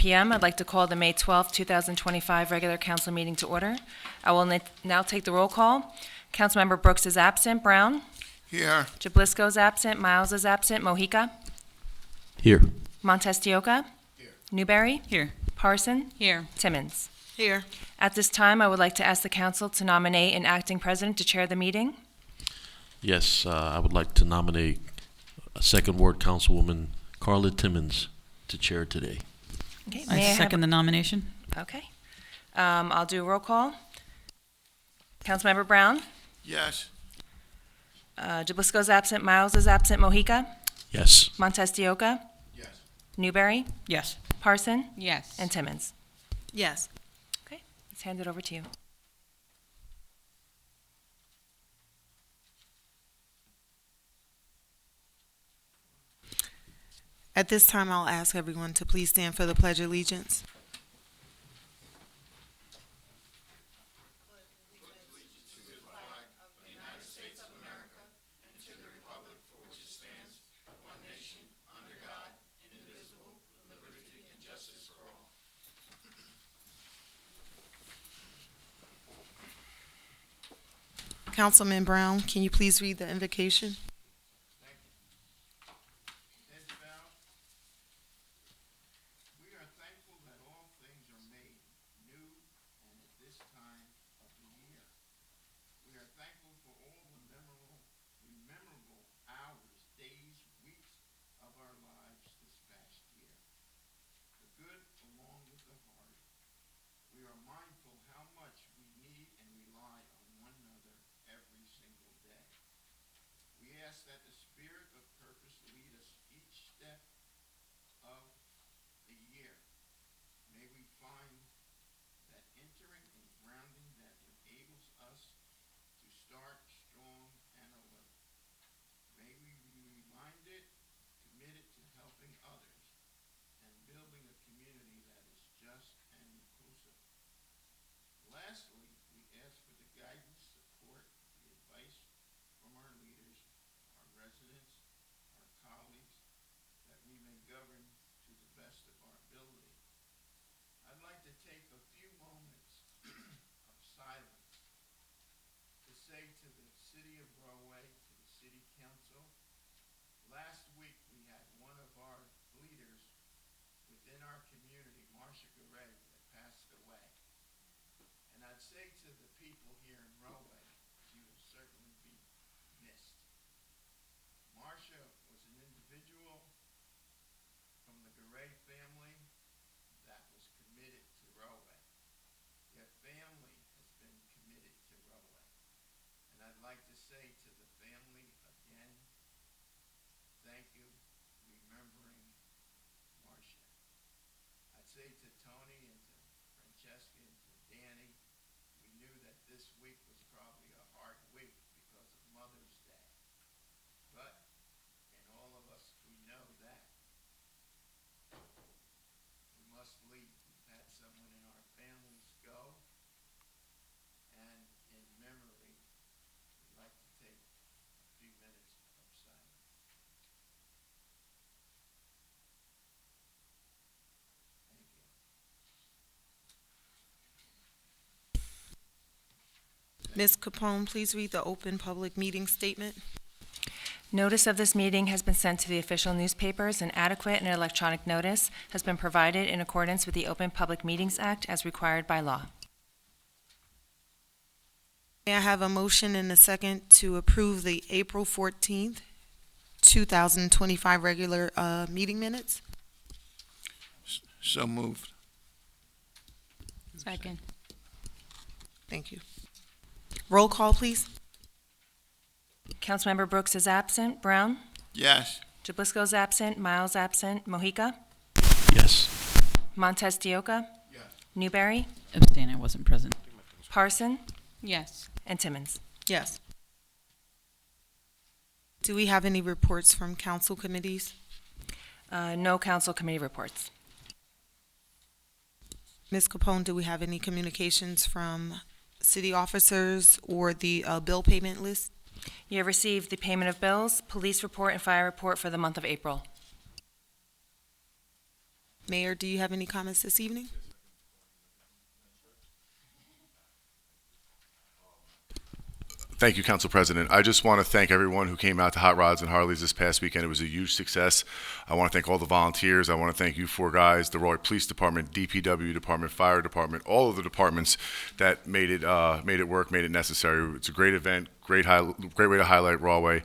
p.m. I'd like to call the May 12, 2025 regular council meeting to order. I will now take the roll call. Councilmember Brooks is absent. Brown? Here. Jablisco is absent. Miles is absent. Mojica? Here. Montestioka? Here. Newberry? Here. Parson? Here. Timmons? Here. At this time, I would like to ask the council to nominate an acting president to chair the meeting. Yes, I would like to nominate Second Ward Councilwoman Carla Timmons to chair today. Okay, I second the nomination. Okay. I'll do a roll call. Councilmember Brown? Yes. Jablisco is absent. Miles is absent. Mojica? Yes. Montestioka? Yes. Newberry? Yes. Parson? Yes. And Timmons? Yes. Okay, let's hand it over to you. At this time, I'll ask everyone to please stand for the Pledge of Allegiance. Councilman Brown, can you please read the invocation? Heads bowed. We are thankful that all things are made new and at this time of the year. We are thankful for all the memorable hours, days, weeks of our lives this past year. The good along with the hard. We are mindful how much we need and rely on one another every single day. We ask that the spirit of purpose lead us each step of the year. May we find that entering and grounding that enables us to start strong and alert. May we be reminded, committed to helping others and building a community that is just and inclusive. Lastly, we ask for the guidance, support, the advice from our leaders, our residents, our colleagues, that we may govern to the best of our ability. I'd like to take a few moments of silence to say to the city of Rahway, to the city council, last week we had one of our leaders within our community, Marcia Garay, that passed away. And I'd say to the people here in Rahway, she will certainly be missed. Marcia was an individual from the Garay family that was committed to Rahway. Their family has been committed to Rahway. And I'd like to say to the family again, thank you, remembering Marcia. I'd say to Tony and to Francesca and to Danny, we knew that this week was probably a hard week because of Mother's Day. But, and all of us, we know that we must leave. We've had someone in our families go, and in memory, we'd like to take a few minutes of silence. Thank you. Ms. Capone, please read the open public meeting statement. Notice of this meeting has been sent to the official newspapers, and adequate and electronic notice has been provided in accordance with the Open Public Meetings Act as required by law. May I have a motion and a second to approve the April 14th, 2025 regular meeting minutes? So moved. Second. Thank you. Roll call, please. Councilmember Brooks is absent. Brown? Yes. Jablisco is absent. Miles absent. Mojica? Yes. Montestioka? Yes. Newberry? Abstain, I wasn't present. Parson? Yes. And Timmons? Yes. Do we have any reports from council committees? No council committee reports. Ms. Capone, do we have any communications from city officers or the bill payment list? You have received the payment of bills, police report, and fire report for the month of April. Mayor, do you have any comments this evening? Thank you, Council President. I just want to thank everyone who came out to Hot Rods and Harleys this past weekend. It was a huge success. I want to thank all the volunteers. I want to thank you four guys, the Rahway Police Department, DPW Department, Fire Department, all of the departments that made it work, made it necessary. It's a great event, great way to highlight Rahway.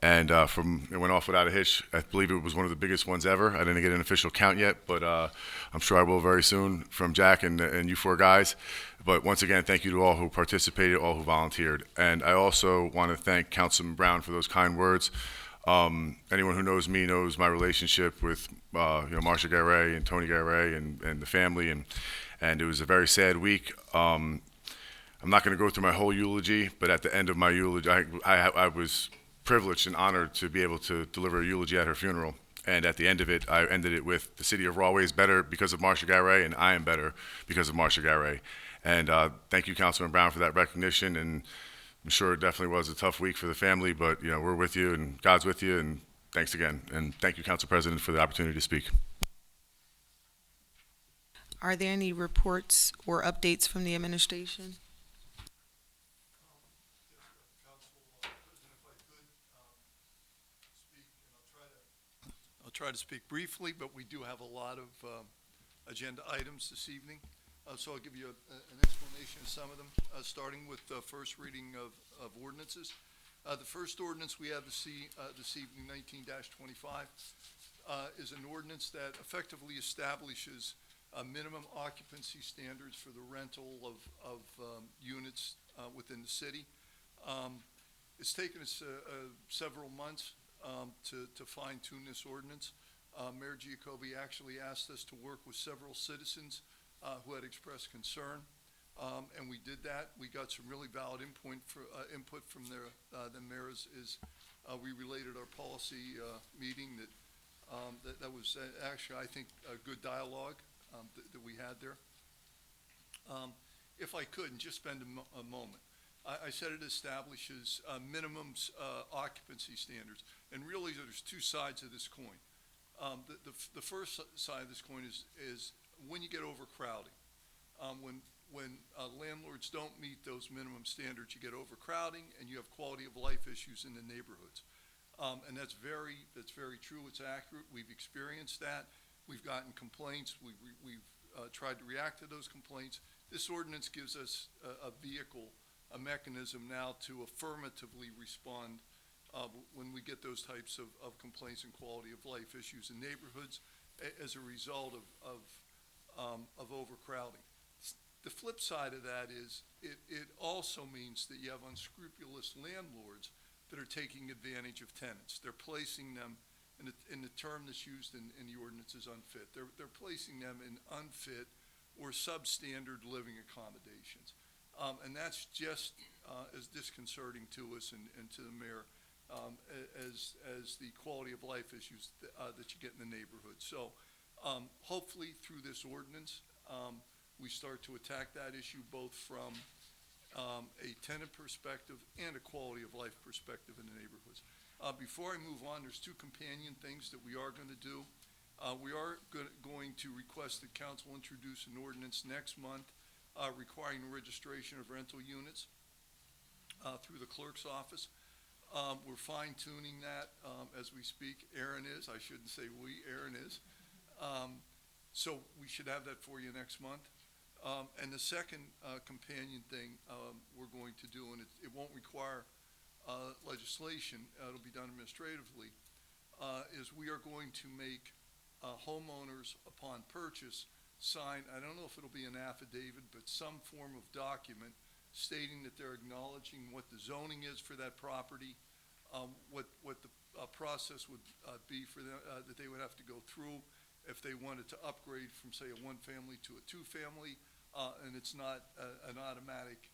And it went off without a hitch. I believe it was one of the biggest ones ever. I didn't get an official count yet, but I'm sure I will very soon from Jack and you four guys. But once again, thank you to all who participated, all who volunteered. And I also want to thank Councilman Brown for those kind words. Anyone who knows me knows my relationship with Marcia Garay and Tony Garay and the family. And it was a very sad week. I'm not going to go through my whole eulogy, but at the end of my eulogy, I was privileged and honored to be able to deliver a eulogy at her funeral. And at the end of it, I ended it with, the city of Rahway is better because of Marcia Garay, and I am better because of Marcia Garay. And thank you, Councilman Brown, for that recognition. And I'm sure it definitely was a tough week for the family, but we're with you, and God's with you, and thanks again. And thank you, Council President, for the opportunity to speak. Are there any reports or updates from the administration? I'll try to speak briefly, but we do have a lot of agenda items this evening. So I'll give you an explanation of some of them, starting with the first reading of ordinances. The first ordinance we have this evening, 19-25, is an ordinance that effectively establishes minimum occupancy standards for the rental of units within the city. It's taken us several months to fine-tune this ordinance. Mayor Giacobbe actually asked us to work with several citizens who had expressed concern, and we did that. We got some really valid input from the mayors. We related our policy meeting that was actually, I think, a good dialogue that we had there. If I could, and just spend a moment. I said it establishes minimums occupancy standards, and really there's two sides of this coin. The first side of this coin is when you get overcrowding. When landlords don't meet those minimum standards, you get overcrowding and you have quality of life issues in the neighborhoods. And that's very true. It's accurate. We've experienced that. We've gotten complaints. We've tried to react to those complaints. This ordinance gives us a vehicle, a mechanism now to affirmatively respond when we get those types of complaints and quality of life issues in neighborhoods as a result of overcrowding. The flip side of that is it also means that you have unscrupulous landlords that are taking advantage of tenants. They're placing them, in the term that's used in the ordinance is unfit. They're placing them in unfit or substandard living accommodations. And that's just as disconcerting to us and to the mayor as the quality of life issues that you get in the neighborhood. So hopefully through this ordinance, we start to attack that issue both from a tenant perspective and a quality of life perspective in the neighborhoods. Before I move on, there's two companion things that we are going to do. We are going to request that council introduce an ordinance next month requiring registration of rental units through the clerk's office. We're fine-tuning that as we speak. Aaron is. I shouldn't say we. Aaron is. So we should have that for you next month. And the second companion thing we're going to do, and it won't require legislation, it'll be done administratively, is we are going to make homeowners upon purchase sign, I don't know if it'll be an affidavit, but some form of document stating that they're acknowledging what the zoning is for that property, what the process would be for them, that they would have to go through if they wanted to upgrade from, say, a one-family to a two-family, and it's not an automatic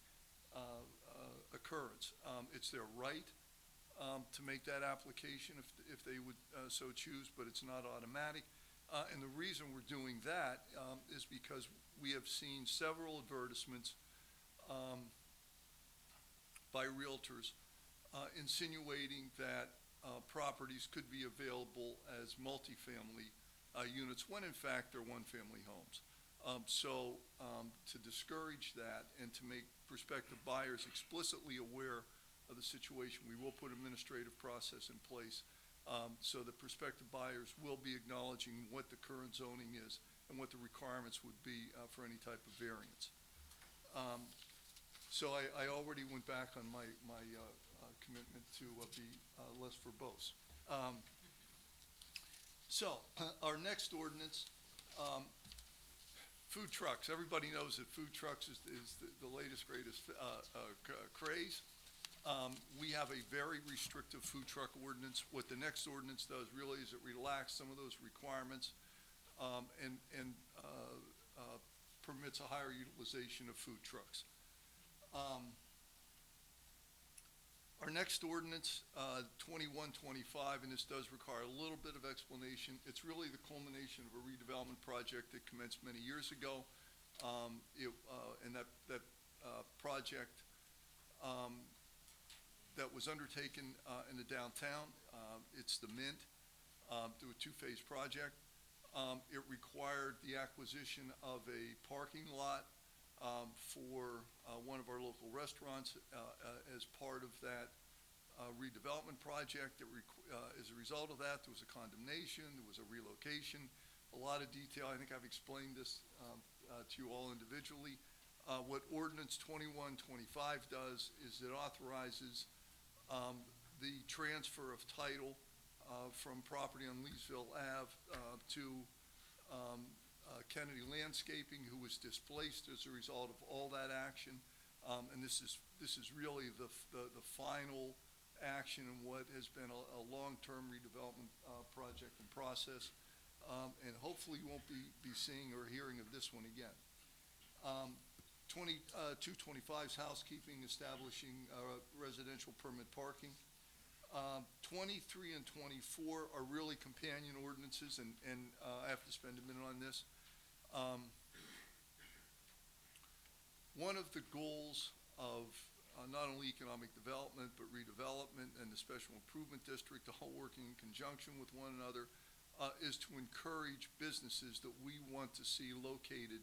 occurrence. It's their right to make that application if they would so choose, but it's not automatic. And the reason we're doing that is because we have seen several advertisements by realtors insinuating that properties could be available as multifamily units when in fact they're one-family homes. To discourage that and to make prospective buyers explicitly aware of the situation, we will put administrative process in place so that prospective buyers will be acknowledging what the current zoning is and what the requirements would be for any type of variance. So I already went back on my commitment to be less verbose. Our next ordinance, food trucks. Everybody knows that food trucks is the latest, greatest craze. We have a very restrictive food truck ordinance. What the next ordinance does really is it relaxes some of those requirements and permits a higher utilization of food trucks. Our next ordinance, 2125, and this does require a little bit of explanation. It's really the culmination of a redevelopment project that commenced many years ago. And that project that was undertaken in the downtown, it's the Mint, through a two-phase project. It required the acquisition of a parking lot for one of our local restaurants as part of that redevelopment project. As a result of that, there was a condemnation, there was a relocation, a lot of detail. I think I've explained this to you all individually. What Ordinance 2125 does is it authorizes the transfer of title from property on Leesville Ave to Kennedy Landscaping, who was displaced as a result of all that action. And this is really the final action in what has been a long-term redevelopment project and process. And hopefully you won't be seeing or hearing of this one again. 225 is housekeeping, establishing residential permit parking. 23 and 24 are really companion ordinances, and I have to spend a minute on this. One of the goals of not only economic development, but redevelopment and the special improvement district, all working in conjunction with one another, is to encourage businesses that we want to see located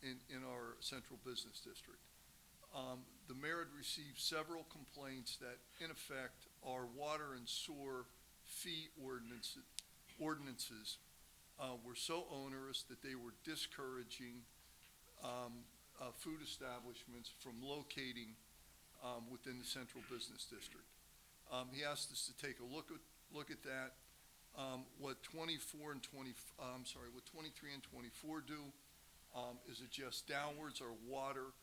in our central business district. The mayor had received several complaints that, in effect, our water and sewer fee ordinances were so onerous that they were discouraging food establishments from locating within the central business district. He asked us to take a look at that. What 23 and 24 do is adjust downwards our water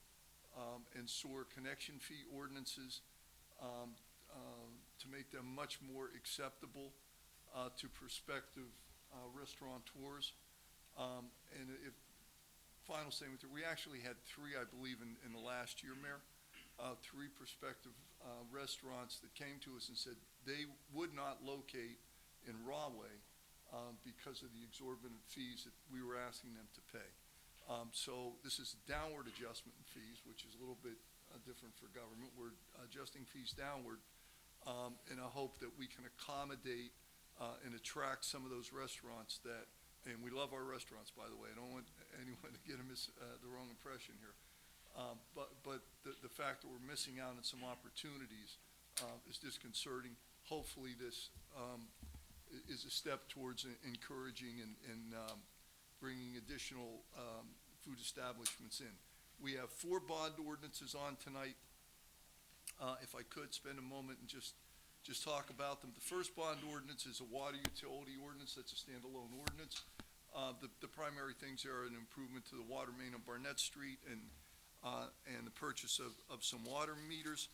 and sewer connection fee ordinances to make them much more acceptable to prospective restaurateurs. And if final statement, we actually had three, I believe, in the last year, Mayor, three prospective restaurants that came to us and said they would not locate in Rahway because of the exorbitant fees that we were asking them to pay. So this is downward adjustment in fees, which is a little bit different for government. We're adjusting fees downward in a hope that we can accommodate and attract some of those restaurants that, and we love our restaurants, by the way. I don't want anyone to get the wrong impression here. But the fact that we're missing out on some opportunities is disconcerting. Hopefully this is a step towards encouraging and bringing additional food establishments in. We have 4 bond ordinances on tonight. If I could spend a moment and just talk about them. The first bond ordinance is a water utility ordinance. That's a standalone ordinance. The primary things are an improvement to the water main on Barnett Street and the purchase of some water meters.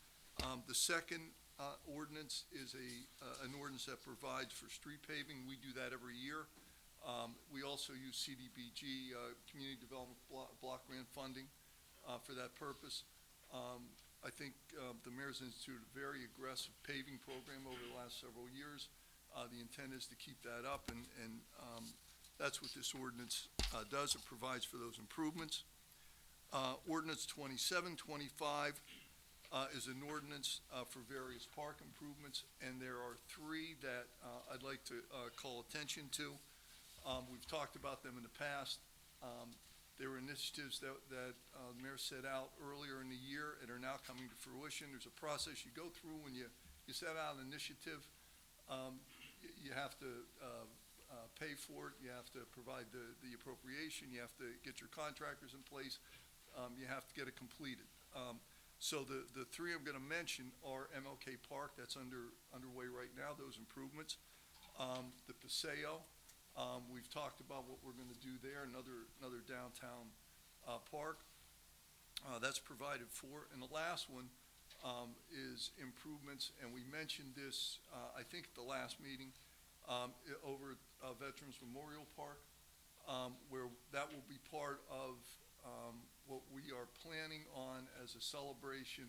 The second ordinance is an ordinance that provides for street paving. We do that every year. We also use CDBG, Community Development Block Grant funding, for that purpose. I think the Mayor's instituted a very aggressive paving program over the last several years. The intent is to keep that up, and that's what this ordinance does. It provides for those improvements. Ordinance 2725 is an ordinance for various park improvements, and there are 3 that I'd like to call attention to. We've talked about them in the past. There were initiatives that the mayor set out earlier in the year and are now coming to fruition. There's a process you go through when you set out an initiative. You have to pay for it, you have to provide the appropriation, you have to get your contractors in place, you have to get it completed. So the three I'm going to mention are MLK Park, that's underway right now, those improvements. The Paseo, we've talked about what we're going to do there, another downtown park. That's provided for. And the last one is improvements, and we mentioned this, I think, at the last meeting, over at Veterans Memorial Park, where that will be part of what we are planning on as a celebration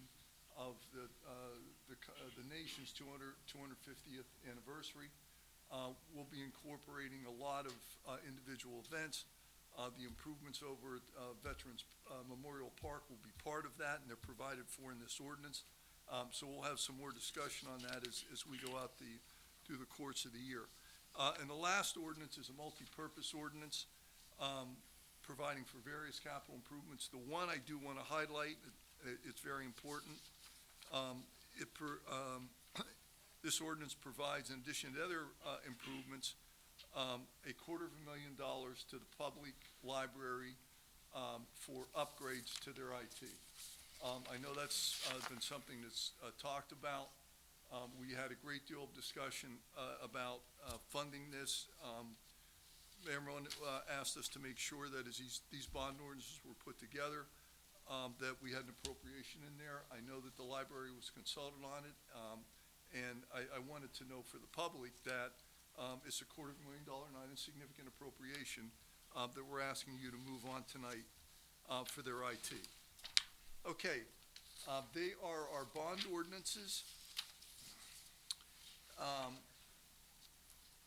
of the nation's 250th anniversary. We'll be incorporating a lot of individual events. The improvements over at Veterans Memorial Park will be part of that, and they're provided for in this ordinance. So we'll have some more discussion on that as we go out through the course of the year. And the last ordinance is a multi-purpose ordinance providing for various capital improvements. The one I do want to highlight, it's very important. This ordinance provides, in addition to other improvements, $250,000 to the public library for upgrades to their IT. I know that's been something that's talked about. We had a great deal of discussion about funding this. Mayor Malone asked us to make sure that as these bond ordinances were put together, that we had an appropriation in there. I know that the library was consulted on it, and I wanted to know for the public that it's a $250,000, not insignificant appropriation that we're asking you to move on tonight for their IT. Okay, they are our bond ordinances.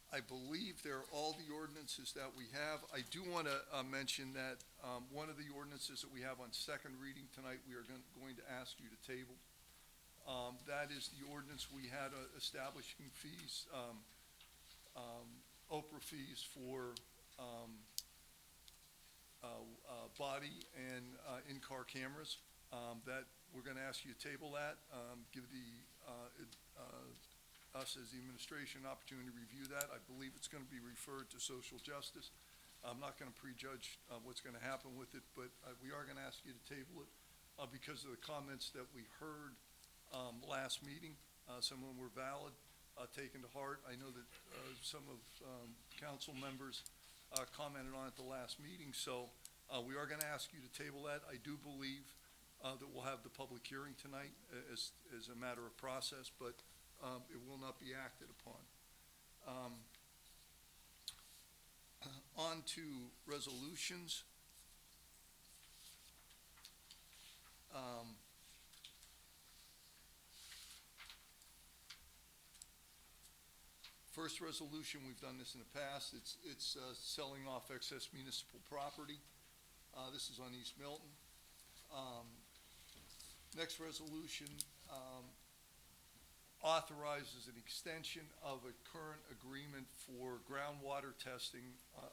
I believe they're all the ordinances that we have. I do want to mention that one of the ordinances that we have on second reading tonight, we are going to ask you to table. That is the ordinance we had establishing fees, Oprah fees for body and in-car cameras. That we're going to ask you to table that, give us as the administration an opportunity to review that. I believe it's going to be referred to social justice. I'm not going to prejudge what's going to happen with it, but we are going to ask you to table it because of the comments that we heard last meeting. Some of them were valid, taken to heart. I know that some of council members commented on it at the last meeting, so we are going to ask you to table that. I do believe that we'll have the public hearing tonight as a matter of process, but it will not be acted upon. On to resolutions. First resolution, we've done this in the past. It's selling off excess municipal property. This is on East Milton. Next resolution authorizes an extension of a current agreement for groundwater testing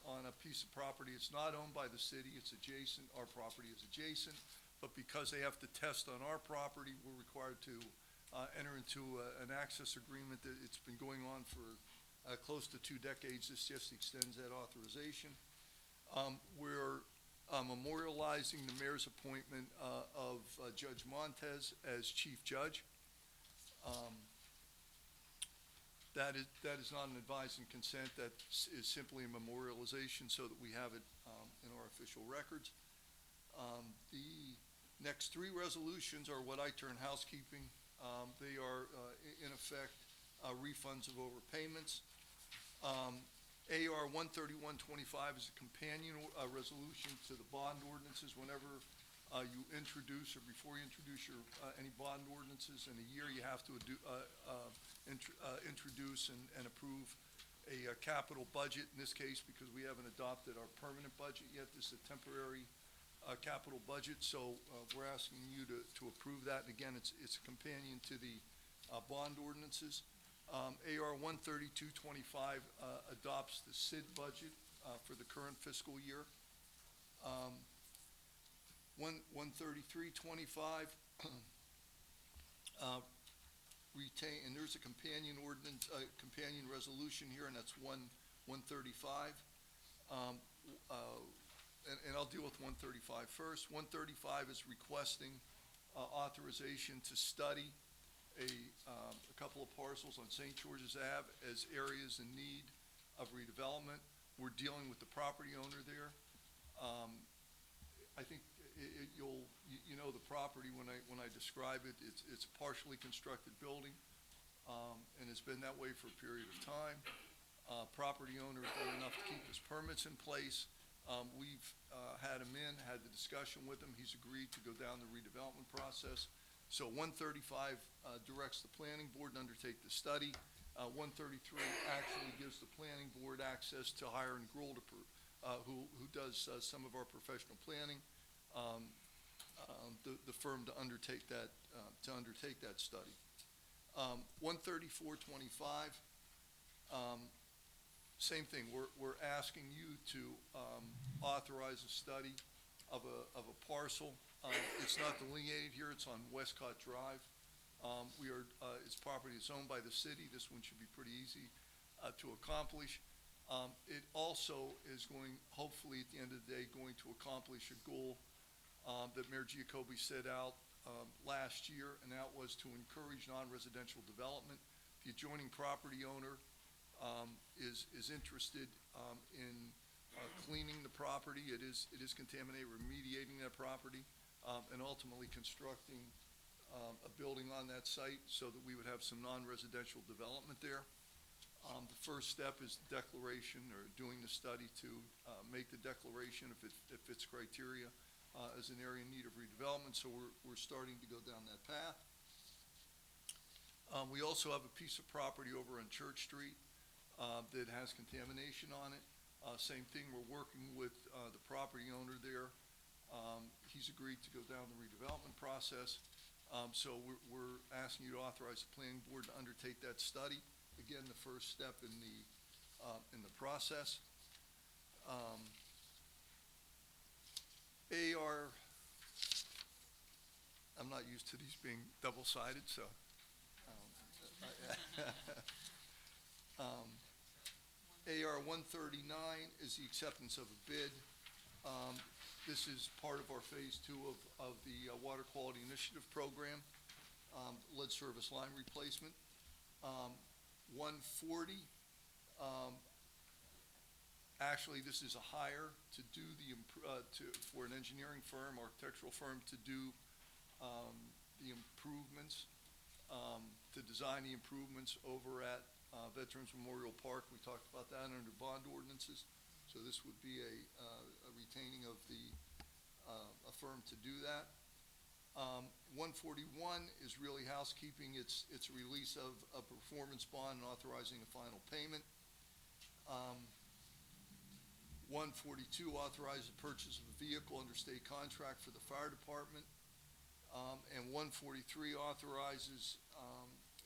on a piece of property. It's not owned by the city, it's adjacent, our property is adjacent, but because they have to test on our property, we're required to enter into an access agreement that it's been going on for close to 2 decades. This just extends that authorization. We're memorializing the mayor's appointment of Judge Montez as chief judge. That is not an advice and consent. That is simply a memorialization so that we have it in our official records. The next 3 resolutions are what I term housekeeping. They are, in effect, refunds of overpayments. AR 13125 is a companion resolution to the bond ordinances. Whenever you introduce or before you introduce any bond ordinances in a year, you have to introduce and approve a capital budget. In this case, because we haven't adopted our permanent budget yet, this is a temporary capital budget. So we're asking you to approve that. And again, it's a companion to the bond ordinances. AR 13225 adopts the SID budget for the current fiscal year. 13325, retain, and there's a companion ordinance, companion resolution here, and that's 135. And I'll deal with 135 first. 135 is requesting authorization to study a couple of parcels on St. George's Ave as areas in need of redevelopment. We're dealing with the property owner there. I think you know the property when I describe it. It's a partially constructed building, and it's been that way for a period of time. Property owner has done enough to keep his permits in place. We've had him in, had the discussion with him. He's agreed to go down the redevelopment process. So 135 directs the planning board to undertake the study. 133 actually gives the planning board access to hire and Gould, who does some of our professional planning, the firm to undertake that study. 13425. Same thing. We're asking you to authorize a study of a parcel. It's not delineated here. It's on Westcott Drive. It's property that's owned by the city. This one should be pretty easy to accomplish. It also is going, hopefully at the end of the day, going to accomplish a goal that Mayor Giacobbe set out last year, and that was to encourage non-residential development. The adjoining property owner is interested in cleaning the property. It is contaminated, remediating that property, and ultimately constructing a building on that site so that we would have some non-residential development there. The first step is the declaration, or doing the study to make the declaration if it fits criteria as an area in need of redevelopment. So we're starting to go down that path. We also have a piece of property over on Church Street that has contamination on it. Same thing, we're working with the property owner there. He's agreed to go down the redevelopment process. So we're asking you to authorize the planning board to undertake that study. Again, the first step in the process. I'm not used to these being double-sided, so. AR 139 is the acceptance of a bid. This is part of our phase 2 of the Water Quality Initiative Program, lead service line replacement. 140, actually this is a hire to do for an engineering firm, architectural firm, to do the improvements, to design the improvements over at Veterans Memorial Park. We talked about that under bond ordinances. So this would be a retaining of a firm to do that. 141 is really housekeeping. It's a release of a performance bond and authorizing a final payment. 142 authorizes the purchase of a vehicle under state contract for the fire department. And 143 authorizes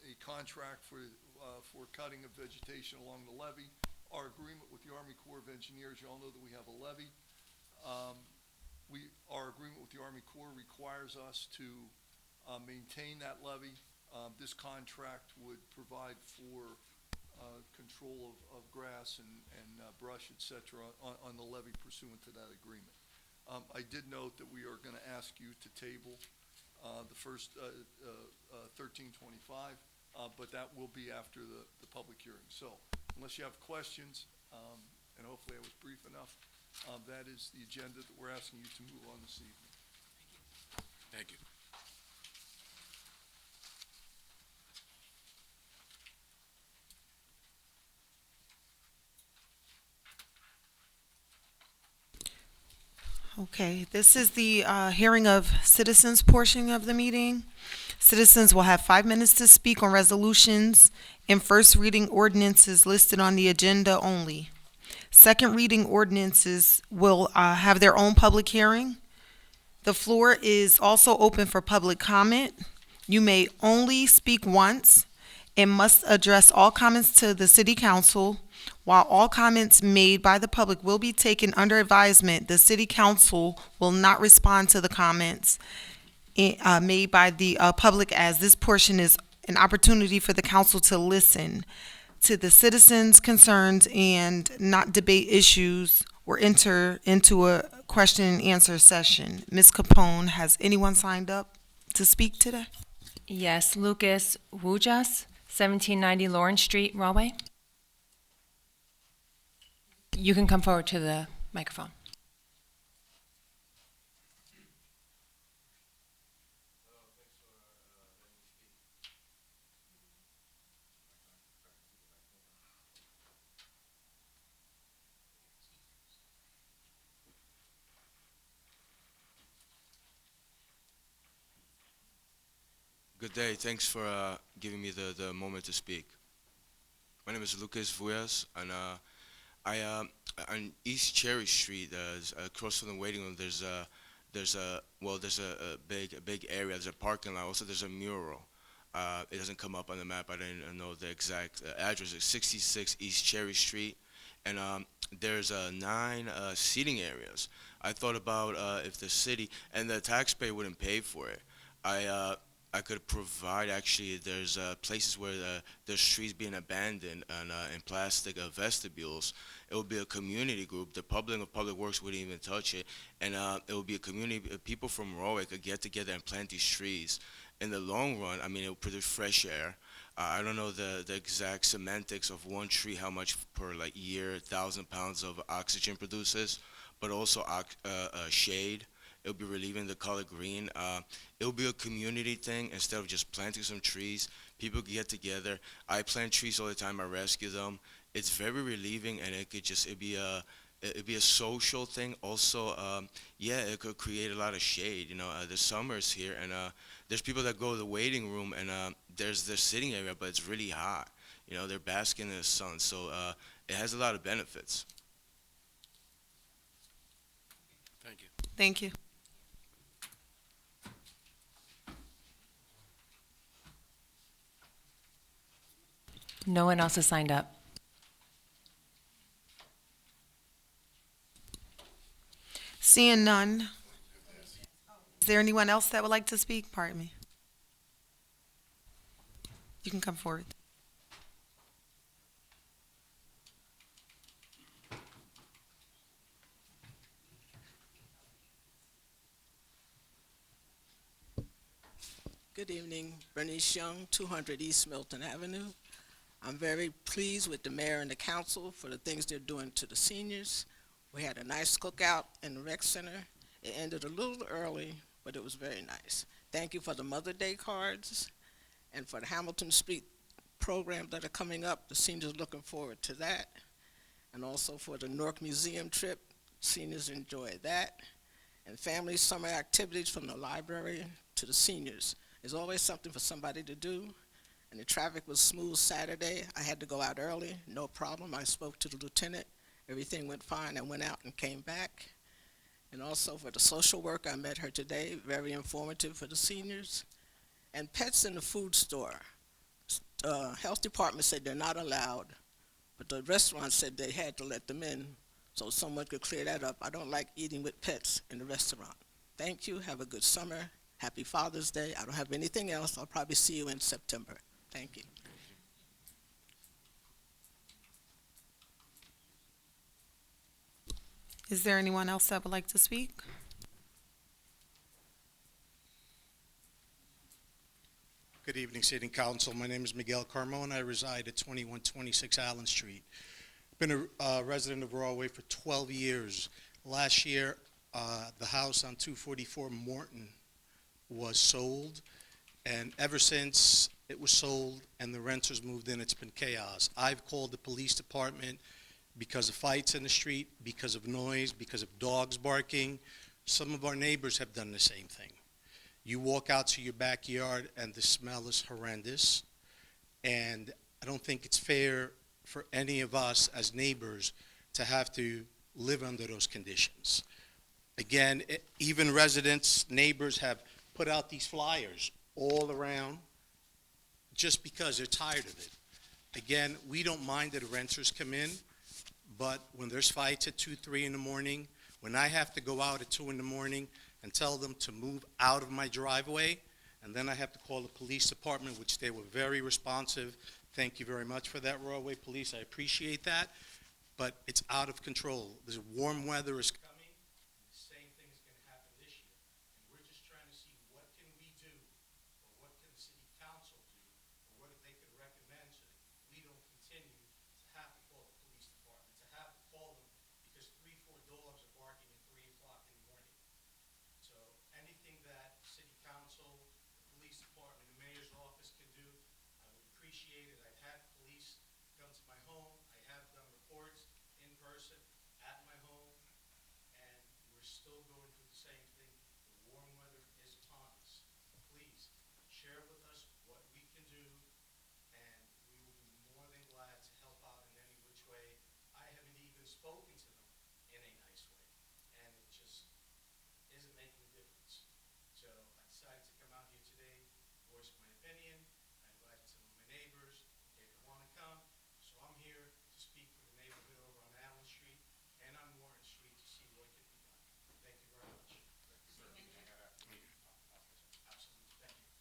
a contract for cutting of vegetation along the levee. Our agreement with the Army Corps of Engineers, you all know that we have a levee. Our agreement with the Army Corps requires us to maintain that levee. This contract would provide for control of grass and brush, et cetera, on the levee pursuant to that agreement. I did note that we are going to ask you to table the first 1325, but that will be after the public hearing. So unless you have questions, and hopefully I was brief enough, that is the agenda that we're asking you to move on this evening. Thank you. Okay, this is the hearing of citizens portion of the meeting. Citizens will have 5 minutes to speak on resolutions and first reading ordinances listed on the agenda only. Second reading ordinances will have their own public hearing. The floor is also open for public comment. You may only speak once, It must address all comments to the city council. While all comments made by the public will be taken under advisement, the city council will not respond to the comments made by the public, as this portion is an opportunity for the council to listen to the citizens' concerns and not debate issues or enter into a question and answer session. Ms. Capone, has anyone signed up to speak today? Yes, Lucas Wujas, 1790 Lawrence Street, Rahway. You can come forward to the microphone. Good day. Thanks for giving me the moment to speak. My name is Lucas Vujas, and on East Cherry Street, across from the waiting room, there's a big area. There's a parking lot. Also, there's a mural. It doesn't come up on the map. I didn't know the exact address. It's 66 East Cherry Street, and there's 9 seating areas. I thought about if the city and the taxpayer wouldn't pay for it. I could provide, actually, there's places where there's trees being abandoned and in plastic vestibules. It would be a community group. The public of Public Works wouldn't even touch it. And it would be a community, people from Rahway could get together and plant these trees. In the long run, I mean, it would produce fresh air. I don't know the exact semantics of one tree, how much per year, 1,000 pounds of oxygen produces, but also shade. It'll be relieving the color green. It'll be a community thing instead of just planting some trees. People get together. I plant trees all the time. I rescue them. It's very relieving, and it'd be a social thing. Also, it could create a lot of shade. The summer's here, and there's people that go to the waiting room, and there's the sitting area, but it's really hot. They're basking in the sun, so it has a lot of benefits. Thank you. Thank you. No one else has signed up. Seeing none. Is there anyone else that would like to speak? Pardon me. You can come forward. Good evening, Bernice Young, 200 East Milton Avenue. I'm very pleased with the mayor and the council for the things they're doing to the seniors. We had a nice cookout in the rec center. It ended a little early, but it was very nice. Thank you for the Mother Day cards and for the Hamilton Street programs that are coming up. The seniors are looking forward to that. And also for the Newark Museum trip, seniors enjoyed that. And family summer activities from the library to the seniors. There's always something for somebody to do. And the traffic was smooth Saturday. I had to go out early, no problem. I spoke to the lieutenant. Everything went fine. I went out and came back. And also for the social work, I met her today, very informative for the seniors. And pets in the food store. Health department said they're not allowed, but the restaurant said they had to let them in, so someone could clear that up. I don't like eating with pets in the restaurant. Thank you. Have a good summer. Happy Father's Day. I don't have anything else. I'll probably see you in September. Thank you. Is there anyone else that would like to speak? Good evening, City Council. My name is Miguel Carmona. I reside at 2126 Allen Street. Been a resident of Rahway for 12 years. Last year, the house on 244 Morton was sold, and ever since it was sold and the renters moved in, it's been chaos. I've called the police department because of fights in the street, because of noise, because of dogs barking. Some of our neighbors have done the same thing. You walk out to your backyard and the smell is horrendous, and I don't think it's fair for any of us as neighbors to have to live under those conditions. Again, even residents, neighbors have put out these flyers all around just because they're tired of it. Again, we don't mind that renters come in, but when there's fights at 2, 3 in the morning, when I have to go out at 2 in the morning and tell them to move out of my driveway, and then I have to call the police department, which they were very responsive. Thank you very much for that, Rahway Police. I appreciate that. But it's out of control. This warm weather is coming, and the same thing is going to happen this year. And we're just trying to see what can we do, or what can the city council do, or what if they could recommend so that we don't continue to have to call the police department, to have to call them because 3, 4 dogs are barking at 3 o'clock in the morning. So anything that city council, the police department, the mayor's office can do, I would appreciate it. I've had police come to my home. I have done reports in person at my home, and we're still going through the same thing. The warm weather is upon us. Please share with us what we can do, and we will be more than glad to help out in any which way. I haven't even spoken to them in a nice way, and it just isn't making a difference. So I decided to come out here today, voice my opinion. I invited some of my neighbors. They didn't want to come, so I'm here to speak for the neighborhood over on Allen Street and on Warren Street to see what can be done. Thank you very much. Absolutely, thank you.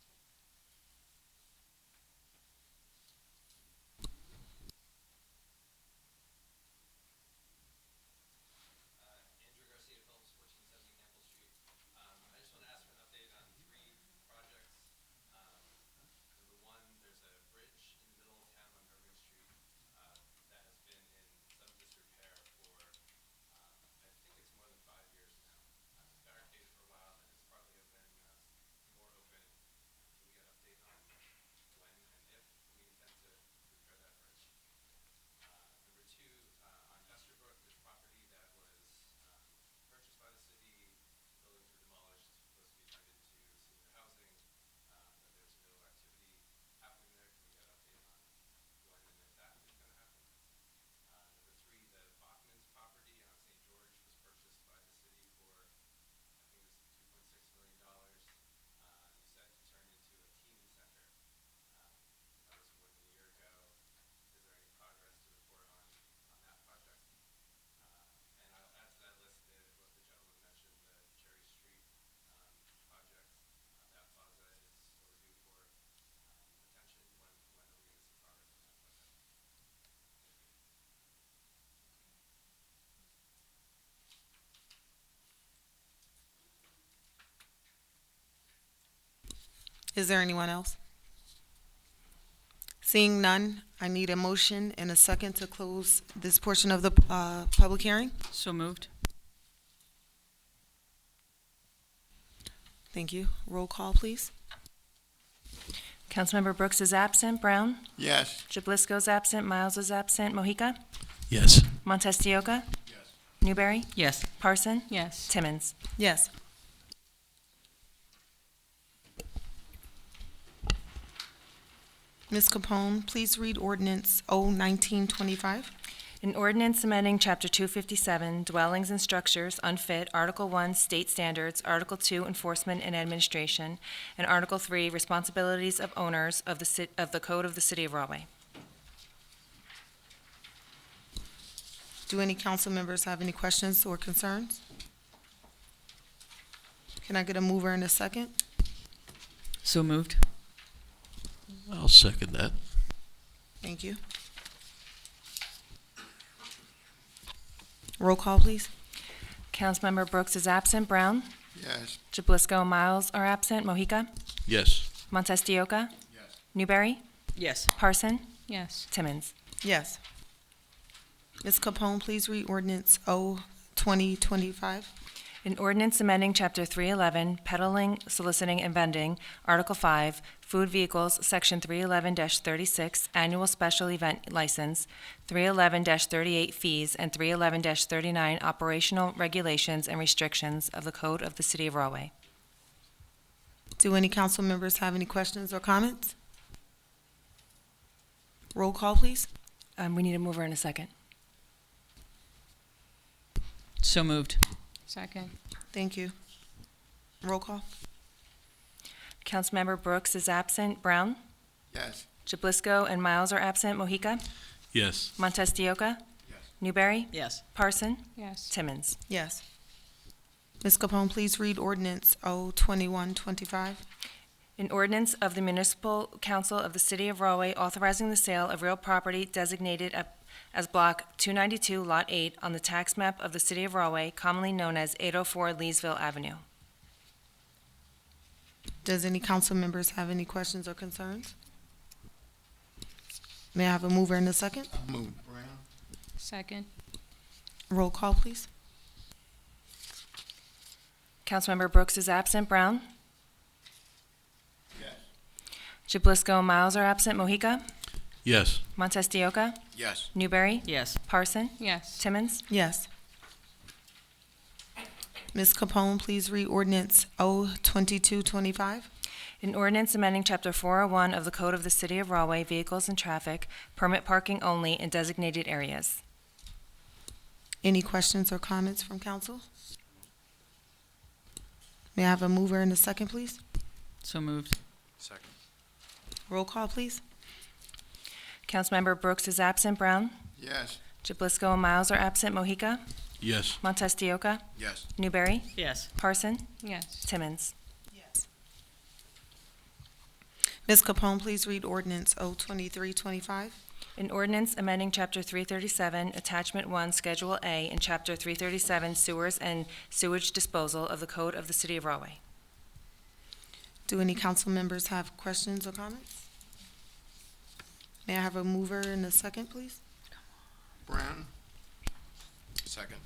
Andrew Garcia Phillips, 1470 Campbell Street. I just want to ask for an update on 3 projects. Number 1, there's a bridge in the middle of town on Irving Street that has been in some disrepair for, I think it's more than 5 years now. It's barricaded for a while, and it's partly open, more open. Can we get an update on when and if we intend to repair that bridge? Number 2, on Estherbrook, there's property that was purchased by the city, buildings were demolished, supposed to be turned into senior housing, but there's no activity happening there. Can we get an update on when and if that is going to happen? Number 3, the Bachman's property on St. George was purchased by the city for, I think it was $2.6 million. You said to turn into a teen center. That was more than a year ago. Is there any progress to report on that project? And I'll add to that list what the gentleman mentioned, the Cherry Street project. That plaza is overdue for attention. When are we going to see progress on that project? Is there anyone else? Seeing none, I need a motion and a second to close this portion of the public hearing. So moved. Thank you. Roll call, please. Councilmember Brooks is absent. Brown? Yes. Jablisco is absent. Miles is absent. Mohica? Yes. Montestioka? Yes. Newberry? Yes. Parson? Yes. Timmons? Yes. Ms. Capone, please read ordinance O-1925. An ordinance amending Chapter 257, Dwellings and Structures Unfit, Article 1, State Standards, Article 2, Enforcement and Administration, and Article 3, Responsibilities of Owners of the Code of the City of Rahway. Do any council members have any questions or concerns? Can I get a mover and a second? So moved. I'll second that. Thank you. Roll call, please. Councilmember Brooks is absent. Brown? Yes. Jablisco and Miles are absent. Mohica? Yes. Montestioka? Yes. Newberry? Yes. Parson? Yes. Timmons? Yes. Ms. Capone, please read ordinance O-2025. An ordinance amending Chapter 311, Peddling, Soliciting, and Vending, Article 5, Food Vehicles, Section 311-36, Annual Special Event License, 311-38 Fees, and 311-39 Operational Regulations and Restrictions of the Code of the City of Rahway. Do any council members have any questions or comments? Roll call, please. We need a mover in a second. So moved. Second. Thank you. Roll call. Councilmember Brooks is absent. Brown? Yes. Jablisco and Miles are absent. Mohica? Yes. Montestioka? Yes. Newberry? Yes. Parson? Yes. Timmons? Yes. Ms. Capone, please read ordinance O-2125. An ordinance of the Municipal Council of the City of Rahway authorizing the sale of real property designated as Block 292, Lot 8 on the tax map of the City of Rahway, commonly known as 804 Leesville Avenue. Does any council members have any questions or concerns? May I have a mover and a second? Move. Brown. Second. Roll call, please. Councilmember Brooks is absent. Brown? Yes. Jablisco and Miles are absent. Mohica? Yes. Montestioka? Yes. Newberry? Yes. Parson? Yes. Timmons? Yes. Ms. Capone, please read ordinance O-2225. An ordinance amending Chapter 401 of the Code of the City of Rahway, Vehicles and Traffic, permit parking only in designated areas. Any questions or comments from council? May I have a mover and a second, please? So moved. Second. Roll call, please. Councilmember Brooks is absent. Brown? Yes. Jablisco and Miles are absent. Mohica? Yes. Montestioka? Yes. Newberry? Yes. Parson? Yes. Timmons? Yes. Ms. Capone, please read ordinance O-2325. An ordinance amending Chapter 337, Attachment 1, Schedule A, and Chapter 337, Sewers and Sewage Disposal of the Code of the City of Rahway. Do any council members have questions or comments? May I have a mover and a second, please? Brown. Second.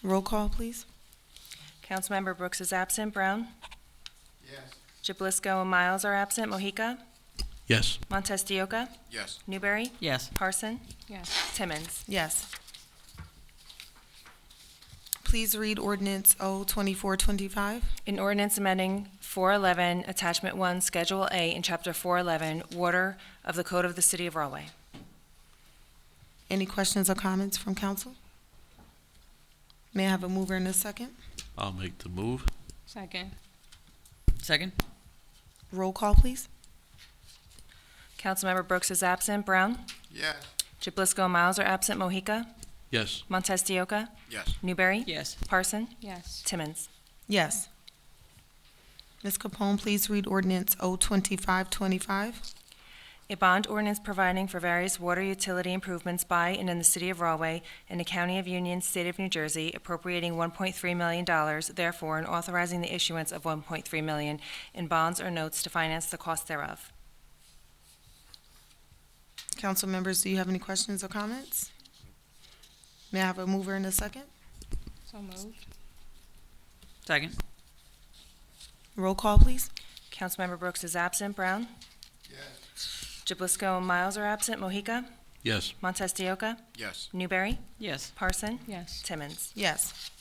Roll call, please. Councilmember Brooks is absent. Brown? Yes. Jablisco and Miles are absent. Mohica? Yes. Montestioka? Yes. Newberry? Yes. Parson? Yes. Timmons? Yes. Please read ordinance O-2425. An ordinance amending 411, Attachment 1, Schedule A, in Chapter 411, Water of the Code of the City of Rahway. Any questions or comments from council? May I have a mover and a second? I'll make the move. Second. Second. Roll call, please. Councilmember Brooks is absent. Brown? Yes. Jablisco and Miles are absent. Mohica? Yes. Montestioka? Yes. Newberry? Yes. Parson? Yes. Timmons? Yes. Ms. Capone, please read ordinance O-2525. A bond ordinance providing for various water utility improvements by and in the City of Rahway and the County of Union, State of New Jersey, appropriating $1.3 million, therefore, and authorizing the issuance of $1.3 million in bonds or notes to finance the cost thereof. Council members, do you have any questions or comments? May I have a mover and a second? So moved. Second. Roll call, please. Councilmember Brooks is absent. Brown? Yes. Jablisco and Miles are absent. Mohica? Yes. Montestioka? Yes. Newberry? Yes. Parson? Yes. Timmons? Yes.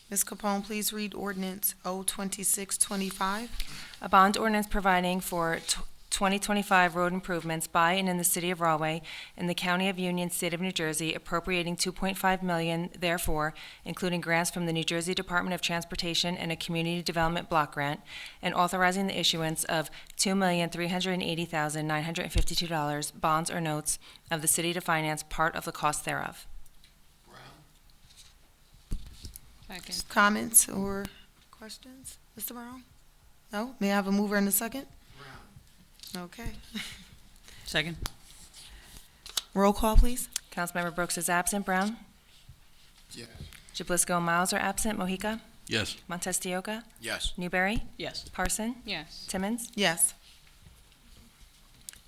Ms. Capone, please read ordinance O-2625. A bond ordinance providing for 2025 road improvements by and in the City of Rahway in the County of Union, State of New Jersey, appropriating $2.5 million, therefore, including grants from the New Jersey Department of Transportation and a Community Development Block Grant, and authorizing the issuance of $2,380,952 bonds or notes of the city to finance part of the cost thereof. Brown. Second. Comments or questions? Mr. Brown? No? May I have a mover and a second? Brown. Okay. Second. Roll call, please. Councilmember Brooks is absent. Brown? Yes. Jablisco and Miles are absent. Mohica? Yes. Montestioka? Yes. Newberry? Yes. Parson? Yes. Timmons? Yes.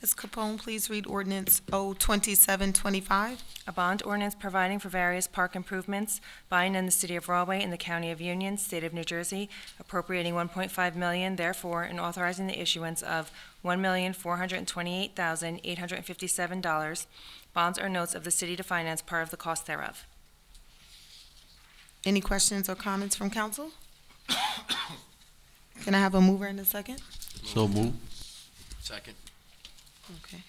Ms. Capone, please read ordinance O-2725. A bond ordinance providing for various park improvements by and in the City of Rahway in the County of Union, State of New Jersey, appropriating $1.5 million, therefore, and authorizing the issuance of $1,428,857 bonds or notes of the city to finance part of the cost thereof. Any questions or comments from council? Can I have a mover and a second? So move. Second. Okay.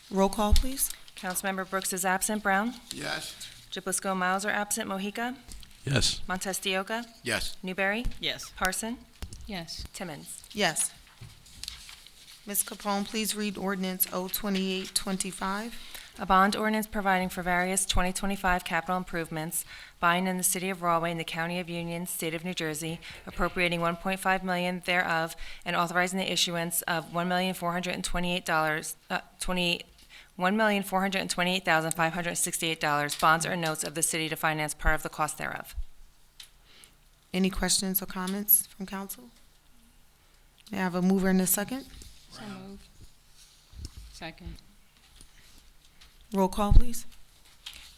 Roll call, please. Councilmember Brooks is absent. Brown? Yes. Jablisco and Miles are absent. Mohica? Yes. Montestioka? Yes. Newberry? Yes. Parson? Yes. Timmons? Yes. Ms. Capone, please read ordinance O 2825. A bond ordinance providing for various 2025 capital improvements, buying in the city of Rahway in the county of Union, state of New Jersey, appropriating $1.5 million thereof, and authorizing the issuance of $1,428,568 bonds or notes of the city to finance part of the cost thereof. Any questions or comments from council? May I have a mover and a second? So moved. Second. Roll call, please.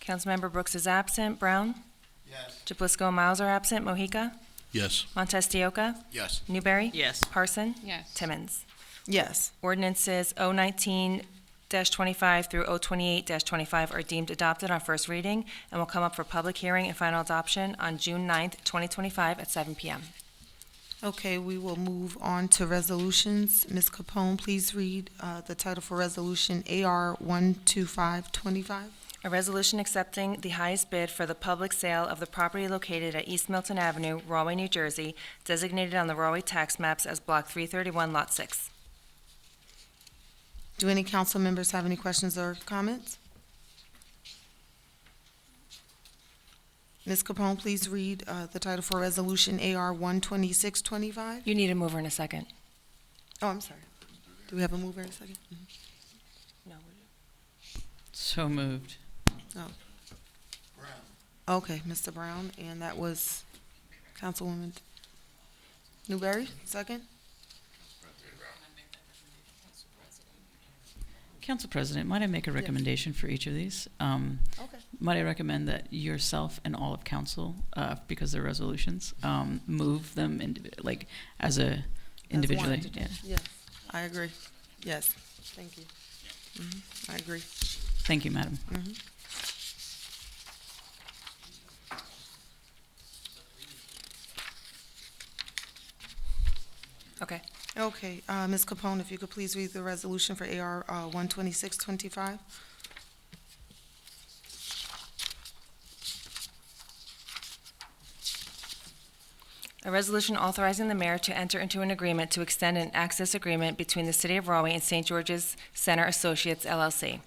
Councilmember Brooks is absent. Brown? Yes. Jablisco and Miles are absent. Mohica? Yes. Montez de Oca? Yes. Newberry? Yes. Parson? Yes. Timmons? Yes. Ordinances O19-25 through O28-25 are deemed adopted on first reading and will come up for public hearing and final adoption on June 9th, 2025 at 7 p.m. Okay, we will move on to resolutions. Ms. Capone, please read the title for resolution AR 12525. A resolution accepting the highest bid for the public sale of the property located at East Milton Avenue, Rahway, New Jersey, designated on the Rahway tax maps as Block 331, Lot 6. Do any council members have any questions or comments? Ms. Capone, please read the title for resolution AR 12625. You need a mover in a second. Oh, I'm sorry. Do we have a mover in a second? No. So moved. Brown. Okay, Mr. Brown, and that was Councilwoman Newberry, second? Council President, might I make a recommendation for each of these? Okay. Might I recommend that yourself and all of council, because they're resolutions, move them as a individually? Yeah. Yes, I agree. Yes, thank you. I agree. Thank you, Madam. Okay. Okay, Ms. Capone, if you could please read the resolution for AR 12625. A resolution authorizing the mayor to enter into an agreement to extend an access agreement between the City of Rahway and St. George's Center Associates, LLC.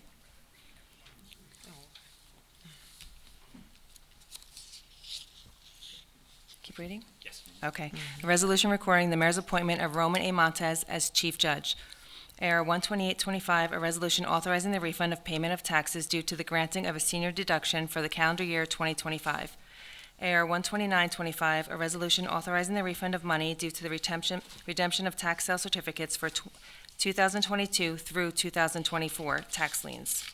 Keep reading? Yes. Okay. A resolution recording the mayor's appointment of Roman A. Montez as chief judge. AR 12825, a resolution authorizing the refund of payment of taxes due to the granting of a senior deduction for the calendar year 2025. AR 12925, a resolution authorizing the refund of money due to the redemption of tax sale certificates for 2022 through 2024 tax liens.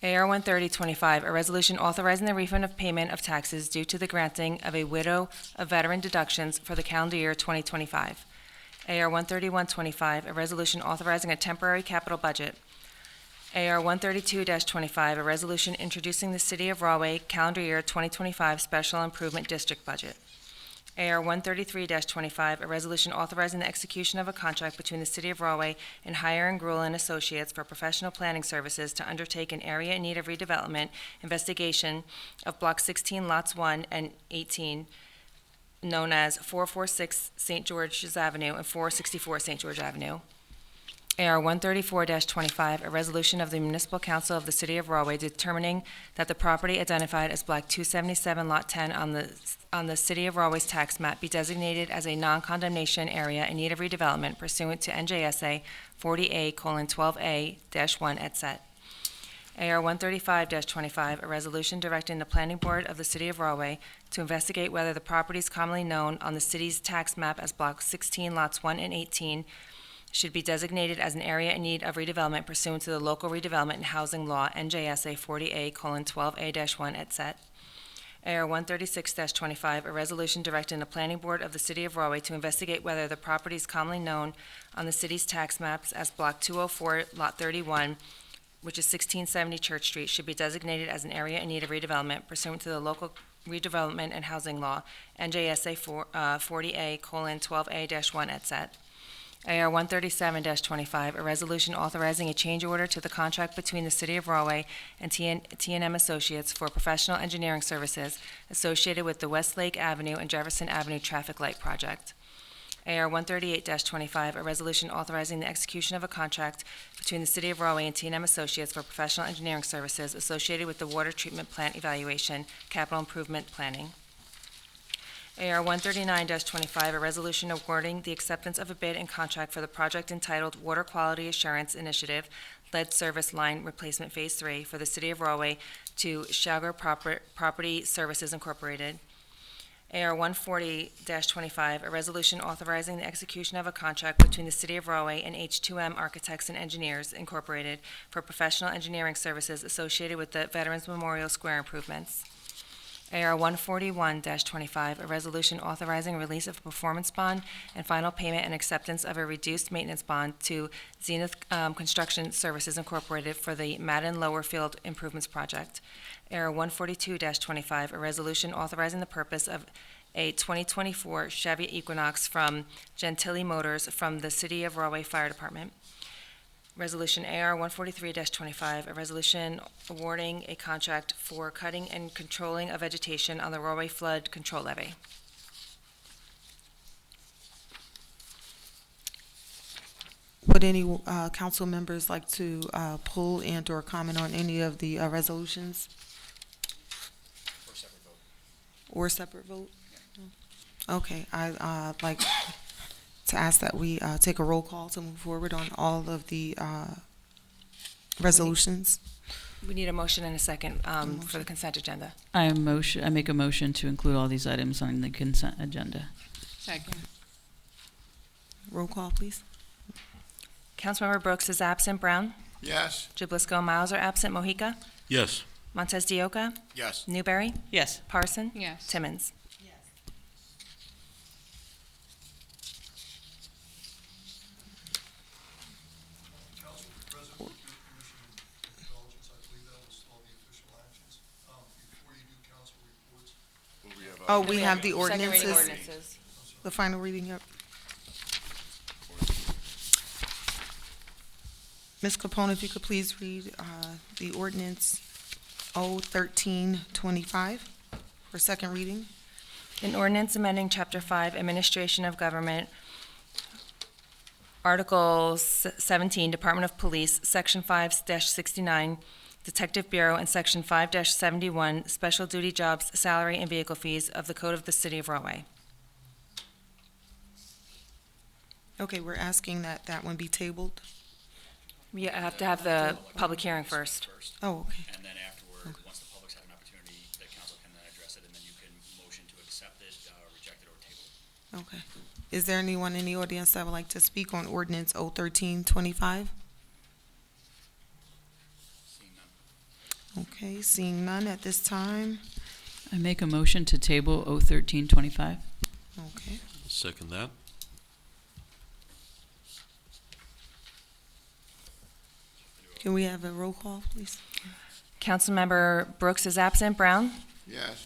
AR 13025, a resolution authorizing the refund of payment of taxes due to the granting of a widow of veteran deductions for the calendar year 2025. AR 13125, a resolution authorizing a temporary capital budget. AR 132-25, a resolution introducing the City of Rahway calendar year 2025 Special Improvement District budget. AR 133-25, a resolution authorizing the execution of a contract between the City of Rahway and Hire and Gruel and Associates for professional planning services to undertake an area in need of redevelopment investigation of Block 16, Lots 1 and 18, known as 446 St. George's Avenue and 464 St. George Avenue. AR 134-25, a resolution of the Municipal Council of the City of Rahway determining that the property identified as Block 277, Lot 10 on the City of Rahway's tax map be designated as a non-condemnation area in need of redevelopment pursuant to NJSA 40A:12A-1 et set. AR 135-25, a resolution directing the Planning Board of the City of Rahway to investigate whether the properties commonly known on the city's tax map as Block 16, Lots 1 and 18 should be designated as an area in need of redevelopment pursuant to the local redevelopment and housing law, NJSA 40A:12A-1 et set. AR 136-25, a resolution directing the Planning Board of the City of Rahway to investigate whether the properties commonly known on the city's tax maps as Block 204, Lot 31, which is 1670 Church Street, should be designated as an area in need of redevelopment pursuant to the local redevelopment and housing law, NJSA 40A:12A-1 et set. AR 137-25, a resolution authorizing a change order to the contract between the City of Rahway and T&M Associates for professional engineering services associated with the Westlake Avenue and Jefferson Avenue traffic light project. AR 138-25, a resolution authorizing the execution of a contract between the City of Rahway and T&M Associates for professional engineering services associated with the water treatment plant evaluation, capital improvement planning. AR 139-25, a resolution awarding the acceptance of a bid and contract for the project entitled Water Quality Assurance Initiative, Lead Service Line Replacement Phase 3 for the City of Rahway to Schauger Property Services Incorporated. AR 140-25, a resolution authorizing the execution of a contract between the City of Rahway and H2M Architects and Engineers Incorporated for professional engineering services associated with the Veterans Memorial Square improvements. AR 141-25, a resolution authorizing release of a performance bond and final payment and acceptance of a reduced maintenance bond to Zenith Construction Services Incorporated for the Madden Lower Field Improvements Project. AR 142-25, a resolution authorizing the purpose of a 2024 Chevy Equinox from Gentili Motors from the City of Rahway Fire Department. Resolution AR 143-25, a resolution awarding a contract for cutting and controlling of vegetation on the Rahway Flood Control Levee. Would any council members like to pull and/or comment on any of the resolutions? Or separate vote? Okay, I'd like to ask that we take a roll call to move forward on all of the resolutions. We need a motion and a second for the consent agenda. I make a motion to include all these items on the consent agenda. Second. Roll call, please. Councilmember Brooks is absent. Brown? Yes. Jablisco and Miles are absent. Mohica? Yes. Montez de Oca? Yes. Newberry? Yes. Parson? Yes. Timmons? Council President, with your permission and indulgence, I believe that was all the official actions. Before you do council reports, Oh, we have the Second reading ordinances, ordinances. the final reading. Yep. Ms. Capone, if you could please read the ordinance 01325 for second reading. An ordinance amending Chapter 5, Administration of Government, Article 17, Department of Police, Section 5-69, Detective Bureau, and Section 5-71, Special Duty Jobs, Salary and Vehicle Fees of the Code of the City of Rahway. Okay, we're asking that that one be tabled. We have to have the public hearing first. Oh, okay. And then afterward, once the public's had an opportunity, the council can then address it, and then you can motion to accept it, reject it, or table it. Okay. Is there anyone in the audience that would like to speak on ordinance 01325? Seeing none. Okay, seeing none at this time. I make a motion to table 01325. Okay. Second that. Can we have a roll call, please? Councilmember Brooks is absent. Brown? Yes.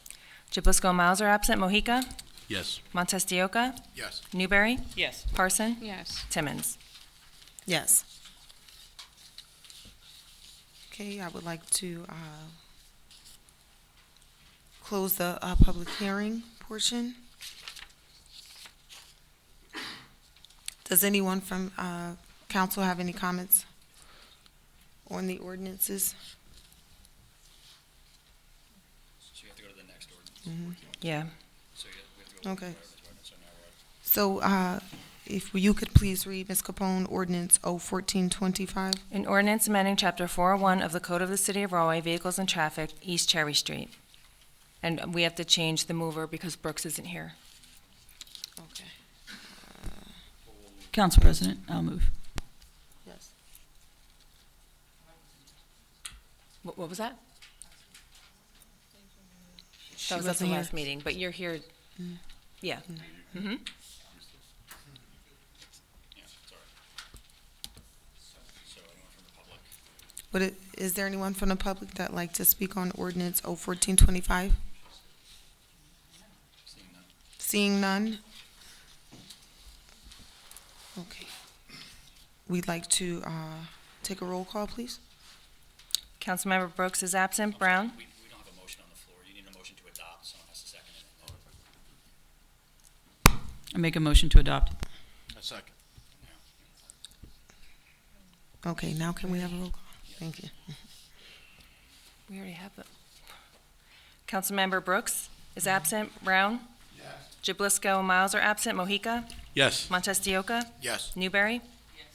Jablisco and Miles are absent. Mohica? Yes. Montez de Oca? Yes. Newberry? Yes. Parson? Yes. Timmons? Yes. Okay, I would like to close the public hearing portion. Does anyone from council have any comments on the ordinances? So you have to go to the next ordinance. Yeah. So we have to go. Okay. to ordinance, so now we're at- So if you could please read, Ms. Capone, ordinance 01425. An ordinance amending Chapter 401 of the Code of the City of Rahway, Vehicles and Traffic, East Cherry Street. And we have to change the mover because Brooks isn't here. Okay. Council President, I'll move. Yes. What was that? She That was at the wasn't here. last meeting, but you're here. Yeah. Mm-hmm. Yeah, sorry. So anyone from the public? Is there anyone from the public that like to speak on ordinance 01425? Seeing none. Seeing none? Okay. We'd like to take a roll call, please. Councilmember Brooks is absent. Brown? We don't have a motion on the floor. You need a motion to adopt. Someone has to second it. I make a motion to adopt. A second. Okay, now can we have a roll call? Thank you. We already have it. Councilmember Brooks is absent. Brown? Yes. Jablisco and Miles are absent. Mohica? Yes. Montestioka? Yes. Newberry?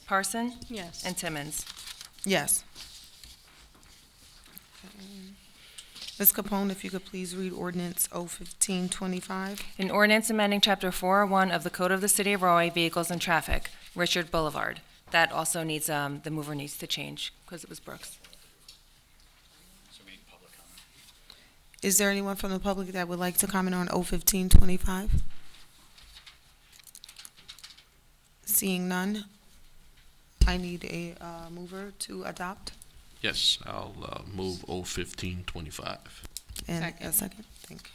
Parson? Yes. And Timmons. Yes. Ms. Capone, if you could please read ordinance 01525. An ordinance amending Chapter 401 of the Code of the City of Rahway, Vehicles and Traffic, Richard Boulevard. That also needs, the mover needs to change, because it was Brooks. Is there anyone from the public that would like to comment on 01525? Seeing none, I need a mover to adopt. Yes, I'll move 01525. And a Second. second, thank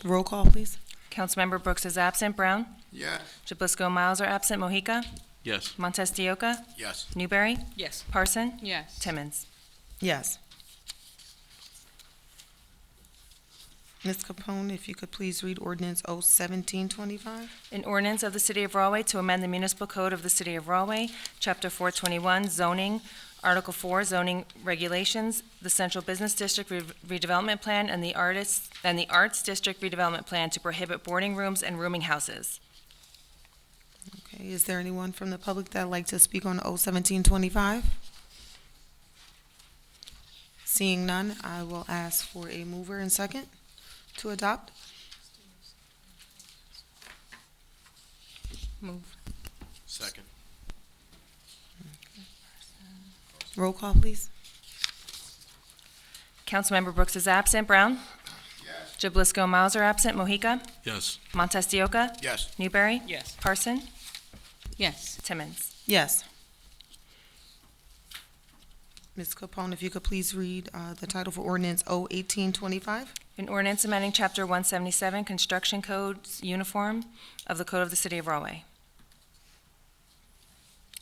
you. Roll call, please. Councilmember Brooks is absent. Brown? Yes. Jablisco and Miles are absent. Mohica? Yes. Montestioka? Yes. Newberry? Yes. Parson? Yes. Timmons. Yes. Ms. Capone, if you could please read ordinance 01725. An ordinance of the City of Rahway to amend the municipal code of the City of Rahway, Chapter 421, zoning, Article 4, zoning regulations, the Central Business District redevelopment plan, and the Arts District redevelopment plan to prohibit boarding rooms and rooming houses. Okay, is there anyone from the public that would like to speak on 01725? Seeing none, I will ask for a mover and second to adopt. Move. Second. Roll call, please. Councilmember Brooks is absent. Brown? Yes. Jablisco and Miles are absent. Mohica? Yes. Montestioka? Yes. Newberry? Yes. Parson? Yes. Timmons. Yes. Ms. Capone, if you could please read the title for ordinance 01825. An ordinance amending Chapter 177, Construction Codes Uniform of the Code of the City of Rahway.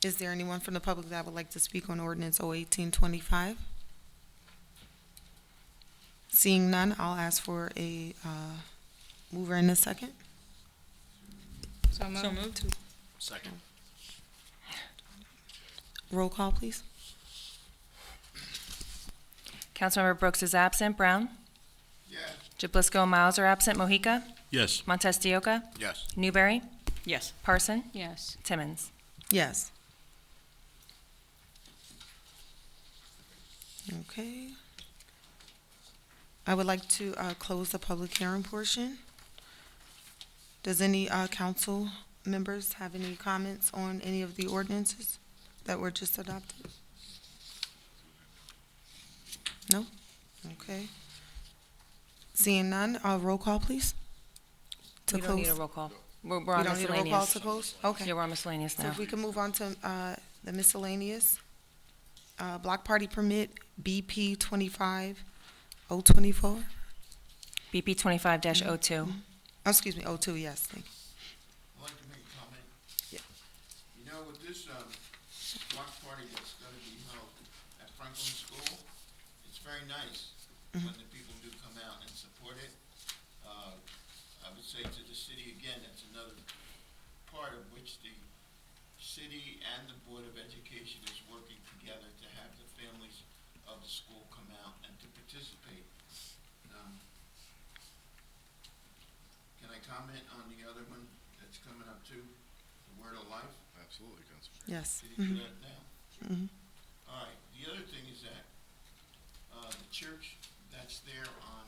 Is there anyone from the public that would like to speak on ordinance 01825? Seeing none, I'll ask for a mover and a second. So moved. So moved. Second. Roll call, please. Councilmember Brooks is absent. Brown? Yes. Jablisco and Miles are absent. Mohica? Yes. Montestioka? Yes. Newberry? Yes. Parson? Yes. Timmons. Yes. Okay. I would like to close the public hearing portion. Does any council members have any comments on any of the ordinances that were just adopted? No? Okay. Seeing none, roll call, please. To We don't need a close. roll call. We're We on don't need a roll call miscellaneous. to close? Okay. Yeah, we're on miscellaneous So now. if we can move on to the miscellaneous. Block party permit, BP 25024. BP 25-02. Oh, excuse me, 02, yes, thank you. I'd like to make a comment. Yeah. You know, with this block party that's going to be held at Franklin School, it's very nice when the people do come out and support it. I would say to the city again, that's another part of which the city and the Board of Education is working together to have the families of the school come out and to participate. Can I comment on the other one that's coming up too, the Word of Life? Absolutely, Councilman. Yes. Did you do that now? Mhm. All right, the other thing is that, the church that's there on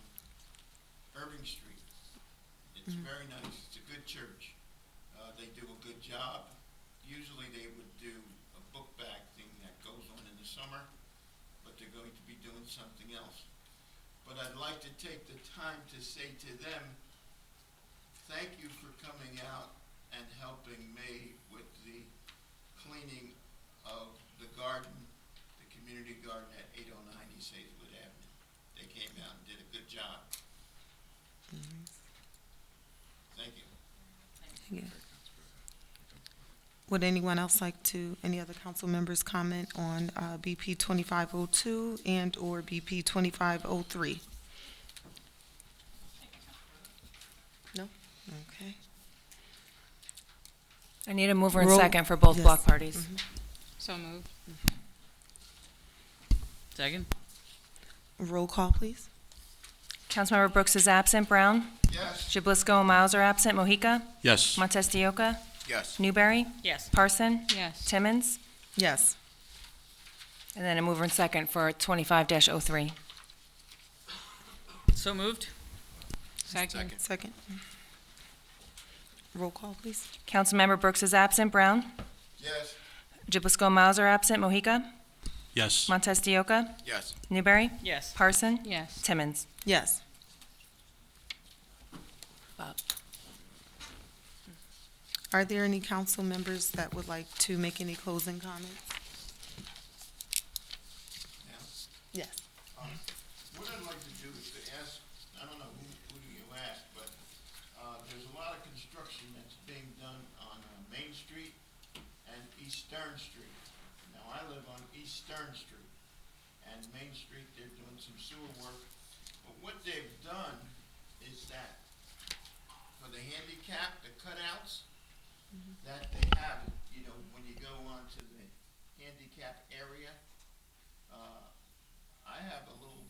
Irving Street, it's very nice, it's a good church. They do a good job. Usually they would do a book bag thing that goes on in the summer, but they're going to be doing something else. But I'd like to take the time to say to them, thank you for coming out and helping me with the cleaning of the garden, the community garden at 809 East Hazelwood Avenue. They came out and did a good job. Thank you. Yeah. Would anyone else like to, any other council members comment on BP 2502 and/or BP 2503? No? Okay. I need a mover and Roll- second for both yes. block parties. So moved. Second? Roll call, please. Councilmember Brooks is absent. Brown? Yes. Jablisco and Miles are absent. Mohica? Yes. Montes de Oca? Yes. Newberry? Yes. Parson? Yes. Timmons? Yes. And then a mover and second for 25-03. So moved? Second. Second. Roll call, please. Councilmember Brooks is absent. Brown? Yes. Jablisco and Miles are absent. Mohica? Yes. Montes de Oca? Yes. Newberry? Yes. Parson? Yes. Timmons? Yes. Are there any council members that would like to make any closing comments? Yes. What I'd like to do is to ask, I don't know who do you ask, but there's a lot of construction that's being done on Main Street and East Stern Street. Now, I live on East Stern Street, and Main Street, they're doing some sewer work. But what they've done is that for the handicap, the cutouts, that they have, you know, when you go onto the handicap area, I have a little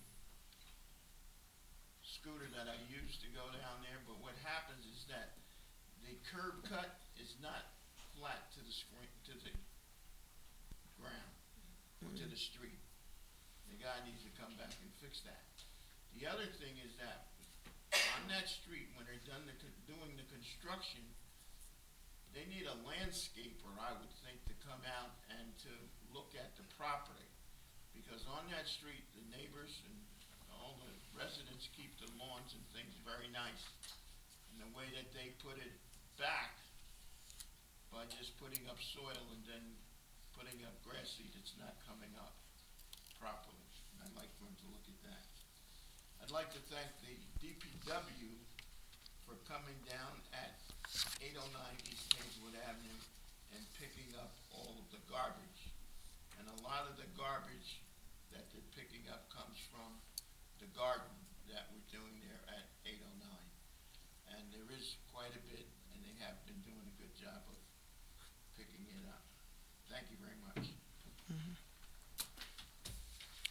scooter that I use to go down there, but what happens is that the curb cut is not flat to the screen, to the ground, or to the street. The guy needs to come back and fix that. The other thing is that on that street, when they're done doing the construction, they need a landscaper, I would think, to come out and to look at the property. Because on that street, the neighbors and all the residents keep the lawns and things very nice. And the way that they put it back, by just putting up soil and then putting up grass seed, it's not coming up properly. And I'd like for them to look at that. I'd like to thank the DPW for coming down at 809 East Kingswood Avenue and picking up all of the garbage. And a lot of the garbage that they're picking up comes from the garden that we're doing there at 809. And there is quite a bit, and they have been doing a good job of picking it up. Thank you very much.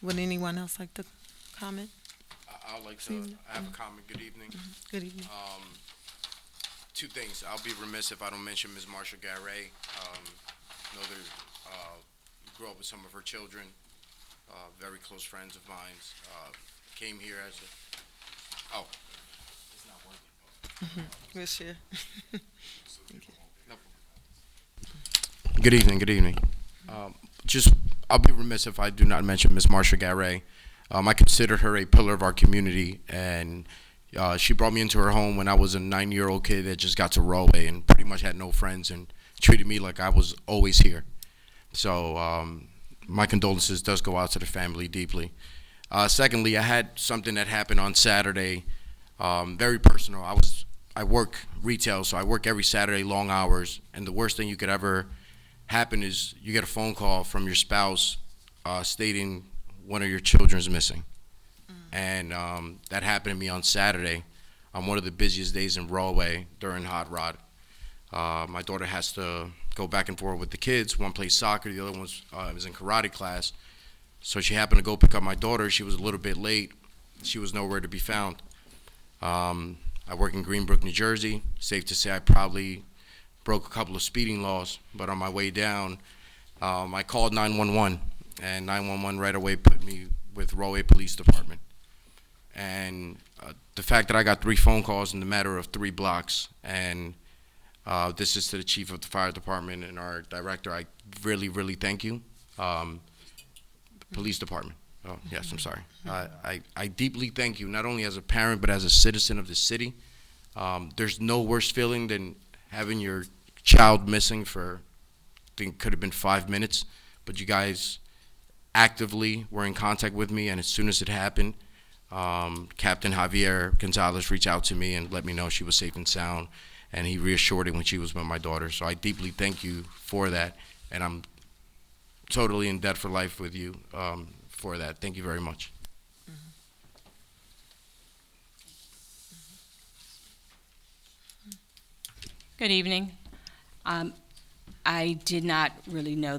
Would anyone else like to comment? I'd like to have a comment. Good evening. Good evening. Two things. I'll be remiss if I don't mention Ms. Marsha Garay. Grew up with some of her children, very close friends of mine. Came here as a, it's not working. We'll share. Good evening, good evening. I'll be remiss if I do not mention Ms. Marsha Garay. I consider her a pillar of our community, and she brought me into her home when I was a 9-year-old kid that just got to Rahway and pretty much had no friends and treated me like I was always here. So my condolences does go out to the family deeply. Secondly, I had something that happened on Saturday, very personal. I work retail, so I work every Saturday, long hours, and the worst thing you could ever happen is you get a phone call from your spouse stating one of your children's missing. And that happened to me on Saturday on one of the busiest days in Rahway during Hot Rod. My daughter has to go back and forth with the kids. One plays soccer, the other one was in karate class. So she happened to go pick up my daughter. She was a little bit late. She was nowhere to be found. I work in Greenbrook, New Jersey. Safe to say I probably broke a couple of speeding laws, but on my way down, I called 911, and 911 right away put me with Rahway Police Department. And the fact that I got 3 phone calls in the matter of 3 blocks, and this is to the chief of the fire department and our director, I really, really thank you. Police department. Oh, yes, I'm sorry. I deeply thank you, not only as a parent, but as a citizen of the city. There's no worse feeling than having your child missing for, I think could have been 5 minutes, but you guys actively were in contact with me, and as soon as it happened, Captain Javier Gonzalez reached out to me and let me know she was safe and sound, and he reassured it when she was with my daughter. So I deeply thank you for that, and I'm totally in debt for life with you for that. Thank you very much. Good evening. I did not really know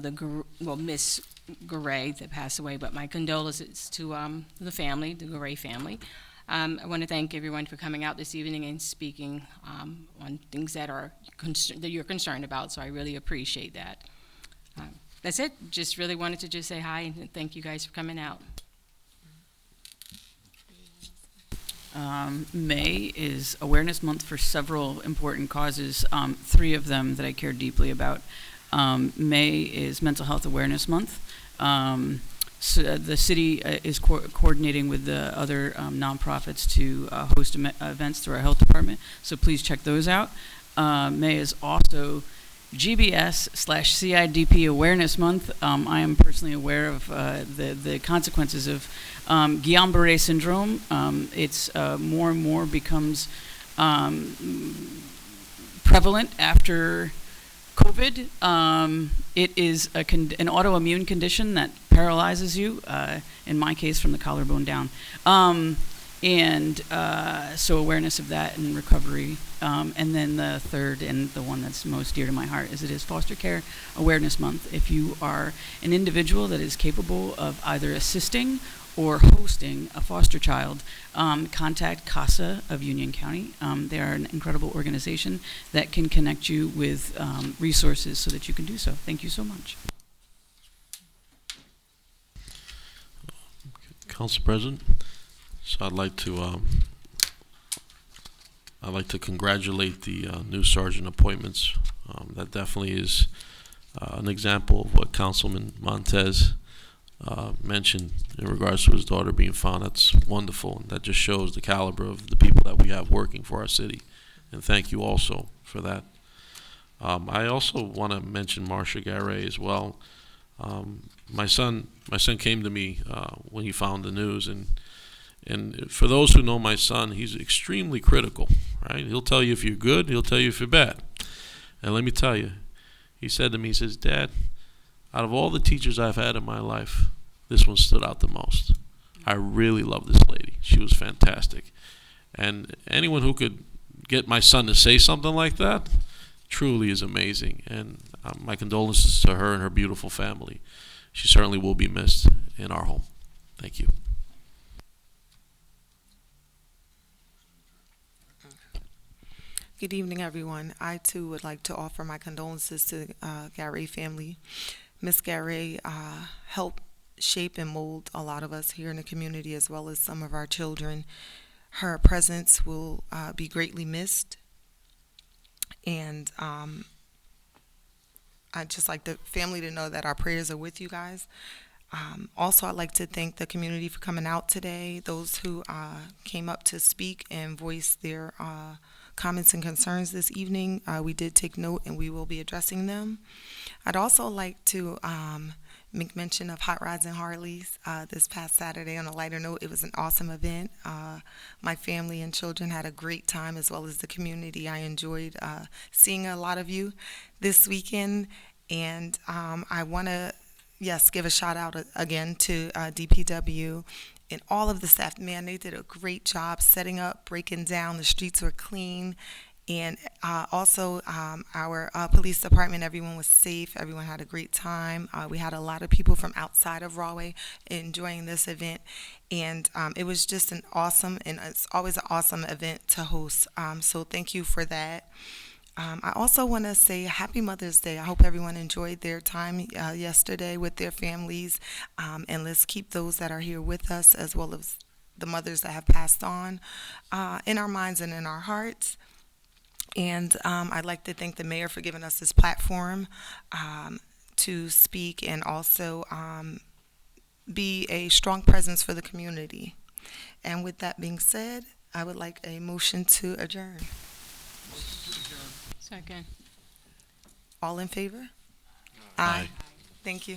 Miss Garay that passed away, but my condolences to the family, the Garay family. I want to thank everyone for coming out this evening and speaking on things that that you're concerned about, so I really appreciate that. That's it. Just really wanted to just say hi and thank you guys for coming out. May is Awareness Month for several important causes, 3 of them that I care deeply about. May is Mental Health Awareness Month. So the city is coordinating with the other nonprofits to host events through our health department, so please check those out. May is also GBS/CIDP Awareness Month. I am personally aware of the consequences of Guillain-Barré syndrome. It's more and more becomes prevalent after COVID. It is an autoimmune condition that paralyzes you, in my case from the collarbone down. So awareness of that and recovery. And then the third, and the one that's most dear to my heart, is Foster Care Awareness Month. If you are an individual that is capable of either assisting or hosting a foster child, contact CASA of Union County. They are an incredible organization that can connect you with resources so that you can do so. Thank you so much. Council President, so I'd like to congratulate the new sergeant appointments. That definitely is an example of what Councilman Montez mentioned in regards to his daughter being found. That's wonderful, and that just shows the caliber of the people that we have working for our city. And thank you also for that. I also want to mention Marsha Garay as well. My son came to me when he found the news, and for those who know my son, he's extremely critical, right? He'll tell you if you're good, he'll tell you if you're bad. And let me tell you, he said to me, he says, "Dad, out of all the teachers I've had in my life, this one stood out the most. I really love this lady. She was fantastic." And anyone who could get my son to say something like that truly is amazing. And my condolences to her and her beautiful family. She certainly will be missed in our home. Thank you. Good evening, everyone. I, too, would like to offer my condolences to the Garay family. Miss Garay helped shape and mold a lot of us here in the community, as well as some of our children. Her presence will be greatly missed. And I'd just like the family to know that our prayers are with you guys. Also, I'd like to thank the community for coming out today, those who came up to speak and voice their comments and concerns this evening. We did take note, and we will be addressing them. I'd also like to make mention of Hot Rods and Harleys this past Saturday. On a lighter note, it was an awesome event. My family and children had a great time, as well as the community. I enjoyed seeing a lot of you this weekend, and I want to, give a shout out again to DPW and all of the staff. Man, they did a great job setting up, breaking down. The streets were clean. And also our police department, everyone was safe. Everyone had a great time. We had a lot of people from outside of Rahway enjoying this event. And it was just an awesome, and it's always an awesome event to host. So thank you for that. I also want to say Happy Mother's Day. I hope everyone enjoyed their time yesterday with their families. And let's keep those that are here with us, as well as the mothers that have passed on, in our minds and in our hearts. And I'd like to thank the mayor for giving us this platform to speak and also be a strong presence for the community. And with that being said, I would like a motion to adjourn. Second. All in favor? Aye. Thank you.